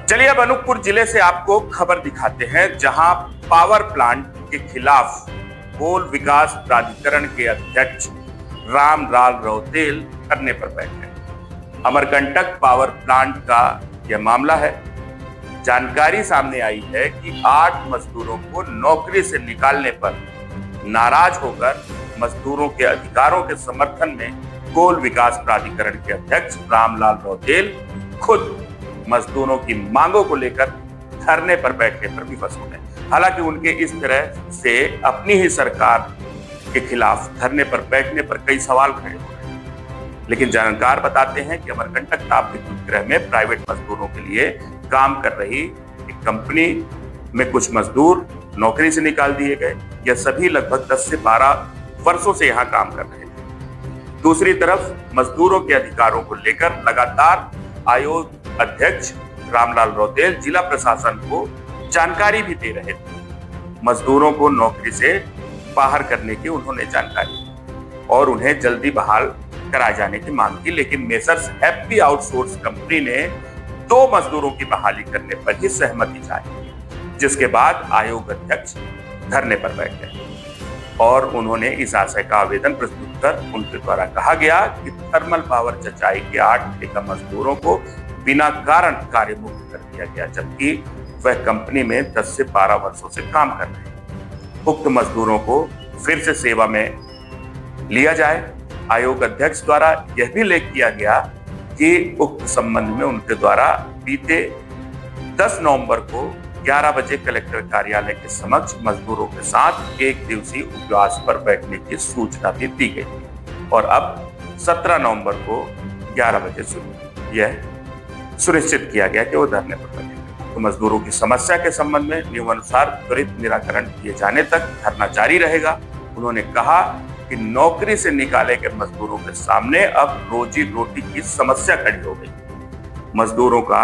चलिए अब अनूपपुर जिले से आपको खबर दिखाते हैं, जहां पावर प्लांट के खिलाफ कोल विकास प्राधिकरण के अध्यक्ष रामलाल रौतेल धरने पर बैठे। अमरकंटक पावर प्लांट का यह मामला है। जानकारी सामने आई है कि 8 मजदूरों को नौकरी से निकालने पर नाराज होकर मजदूरों के अधिकारों के समर्थन में कोल विकास प्राधिकरण के अध्यक्ष रामलाल रौतेल खुद मजदूरों की मांगों को लेकर धरने पर बैठने पर विवश हो गए। हालांकि उनके इस तरह से अपनी ही सरकार के खिलाफ धरने पर बैठने पर कई सवाल खड़े हो रहे हैं, लेकिन जानकार बताते हैं कि अमरकंटक ताप विद्युत गृह में प्राइवेट मजदूरों के लिए काम कर रही एक कंपनी में कुछ मजदूर नौकरी से निकाल दिए गए। यह सभी लगभग 10 से 12 वर्षों से यहाँ काम कर रहे थे। दूसरी तरफ मजदूरों के अधिकारों को लेकर लगातार आयोग अध्यक्ष रामलाल रौतेल जिला प्रशासन को जानकारी भी दे रहे थे। मजदूरों को नौकरी से बाहर करने की उन्होंने जानकारी दी और उन्हें जल्दी बहाल कराए जाने की मांग की, लेकिन मेसर्स हैप्पी आउटसोर्स कंपनी ने 2 मजदूरों की बहाली करने पर ही सहमति जारी, जिसके बाद आयोग अध्यक्ष धरने पर बैठ गए और उन्होंने इस आशय का आवेदन प्रस्तुत कर उनके द्वारा कहा गया कि थर्मल पावर चचाई के 8 ठेका मजदूरों को बिना कारण कार्य मुक्त कर दिया गया, जबकि वह कंपनी में 10 से 12 वर्षों से काम कर रहे हैं। उक्त मजदूरों को फिर से सेवा में लिया जाए। आयोग अध्यक्ष द्वारा यह भी उल्लेख किया गया कि उक्त संबंध में उनके द्वारा बीते 10 नवंबर को 11 बजे कलेक्टर कार्यालय के समक्ष मजदूरों के साथ 1 दिवसीय उपवास पर बैठने की सूचना भी दी गई और अब 17 नवंबर को 11 बजे यह सुनिश्चित किया गया कि वो धरने पर बैठेंगे। तो मजदूरों की समस्या के संबंध में नियमानुसार त्वरित निराकरण किए जाने तक धरना जारी रहेगा। उन्होंने कहा कि नौकरी से निकाले गए मजदूरों के सामने अब रोजी रोटी की समस्या खड़ी हो गई। मजदूरों का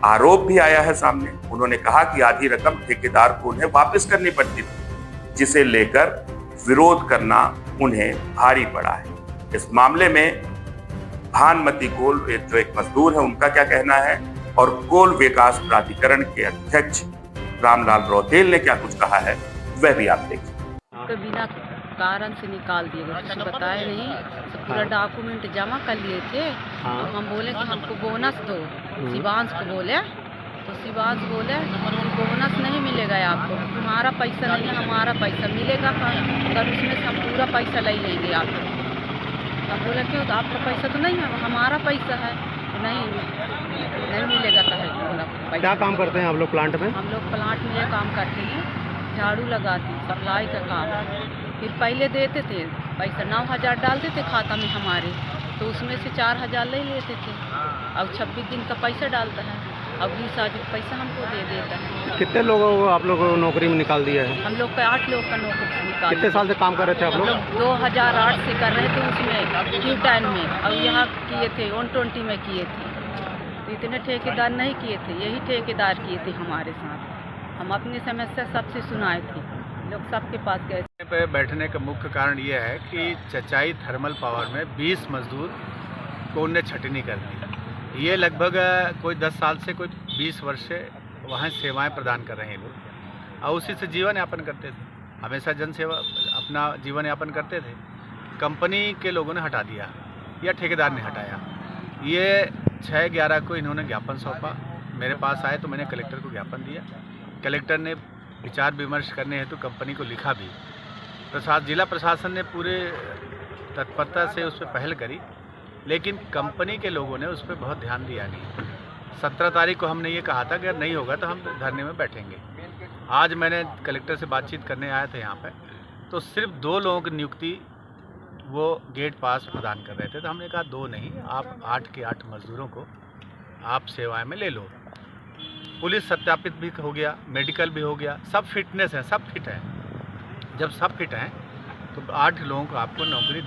आरोप भी आया है सामने। उन्होंने कहा कि आधी रकम ठेकेदार को उन्हें वापस करनी पड़ती थी, जिसे लेकर विरोध करना उन्हें भारी पड़ा है। इस मामले में भानमती कोल जो एक मजदूर है, उनका क्या कहना है और कोल विकास प्राधिकरण के अध्यक्ष रामलाल रौतेल ने क्या कुछ कहा है, वह भी आप देखिए। तो बिना कारण से निकाल दिए गए, कुछ बताए नहीं, तो पूरा डॉक्यूमेंट जमा कर लिए थे। तो हम बोले कि हमको बोनस दो, शिवांश को बोले, तो शिवांश बोले बोनस नहीं मिलेगा आपको, तुम्हारा पैसा नहीं है, हमारा पैसा मिलेगा, तब इसमें से हम पूरा पैसा ले लेंगे आपको। हम बोले क्यों, तो आपका पैसा तो नहीं है, हमारा पैसा है, नहीं मिलेगा। तो है क्या काम करते हैं आप लोग प्लांट में? हम लोग प्लांट में ये काम करते हैं, झाड़ू लगाती, सप्लाई का काम। फिर पहले देते थे पैसा, 9,000 डालते थे खाता में हमारे, तो उसमें से 4,000 ले लेते थे। अब 26 दिन का पैसा डालता है, अब 20,000 पैसा हमको दे देता है। कितने लोगों को आप लोग नौकरी में निकाल दिया है? हम लोग का 8 लोग का नौकरी निकाल। कितने साल से काम कर रहे थे आप लोग? 2008 से कर रहे थे उसमें Q10 में, और यहाँ किए थे 120 में किए थे। तो इतने ठेकेदार नहीं किए थे, यही ठेकेदार किए थे हमारे साथ। हम अपनी समस्या सबसे सुनाए थे, लोग सबके पास गए पे बैठने का मुख्य कारण ये है कि चचाई थर्मल पावर में 20 मजदूर को उनने छटनी कर दी। ये लगभग कोई 10 साल से कोई 20 वर्ष से वहाँ सेवाएं प्रदान कर रहे हैं लोग, और उसी से जीवन यापन करते थे, हमेशा जनसेवा अपना जीवन यापन करते थे। कंपनी के लोगों ने हटा दिया या ठेकेदार ने हटाया। ये 6/11 को इन्होंने ज्ञापन सौंपा, मेरे पास आए तो मैंने कलेक्टर को ज्ञापन दिया। कलेक्टर ने विचार विमर्श करने हेतु कंपनी को लिखा भी। जिला प्रशासन ने पूरे तत्परता से उस पर पहल करी, लेकिन कंपनी के लोगों ने उस पर बहुत ध्यान दिया नहीं। 17 तारीख को हमने ये कहा था कि अगर नहीं होगा तो हम धरने में बैठेंगे। आज मैंने कलेक्टर से बातचीत करने आया था यहाँ पे, तो सिर्फ 2 लोगों की नियुक्ति वो गेट पास प्रदान कर रहे थे। तो हमने कहा 2 नहीं, आप 8 के 8 मजदूरों को आप सेवाएं में ले लो। पुलिस सत्यापित भी हो गया, मेडिकल भी हो गया, सब फिटनेस है, सब फिट है। जब सब फिट हैं तो 8 लोगों को आपको नौकरी